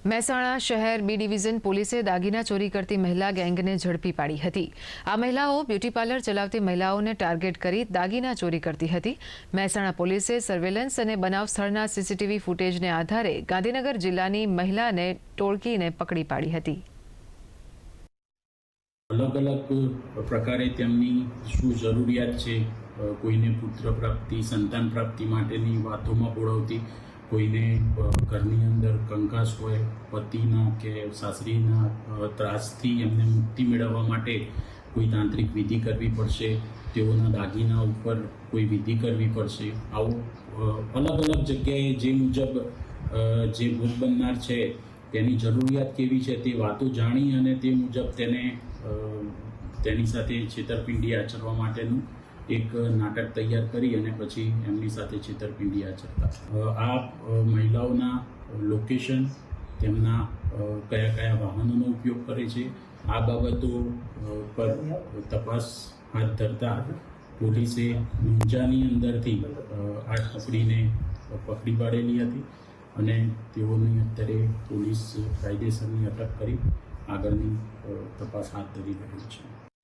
મહેસાણા શહેર B division પોલીસે દાગીના ચોરી કરતી મહિલા ગેંગને ઝડપી પાડી હતી। આ મહિલાઓ બ્યુટી પાર્લર ચલાવતી મહિલાઓને ટાર્ગેટ કરી દાગીના ચોરી કરતી હતી। મહેસાણા પોલીસે સર્વેલન્સ અને બનાવ સ્થળના સીસીટીવી ફૂટેજને આધારે ગાંધીનગર જિલ્લાની મહિલાને ટોળકીને પકડી પાડી હતી। अलग अलग प्रकारे તેમની શું જરૂરિયાત છે, કોઈને પુત્ર પ્રાપ્તિ સંતાન પ્રાપ્તિ માટેની વાતોમાં બોલાવતી, કોઈને ઘરની અંદર કંકાસ હોય પતિના કે સાસરીના ત્રાસથી એમને મુક્તિ મેળવવા માટે કોઈ તાંત્રિક વિધિ કરવી પડશે, તેઓના દાગીના ઉપર કોઈ વિધિ કરવી પડશે। આવું અલગ અલગ જગ્યાએ જે મુજબ જે ભોગ બનનાર છે તેની જરૂરિયાત કેવી છે તે વાતો જાણી અને તે મુજબ તેની સાથે છેતરપિંડી આચરવા માટેનું એક નાટક તૈયાર કરી અને પછી એમની સાથે છેતરપિંડી આચરતા। આ મહિલાઓના લોકેશન, તેમના કયા કયા વાહનોનો ઉપયોગ કરે છે, આ બાબતો પર તપાસ હાથ ધરતા પોલીસે ઊંઝાની અંદરથી આ ટપરીને પકડી પાડેલી હતી અને તેઓની અત્યારે પોલીસ કાયદેસરની અટક કરી આગળની તપાસ હાથ ધરી રહી છે।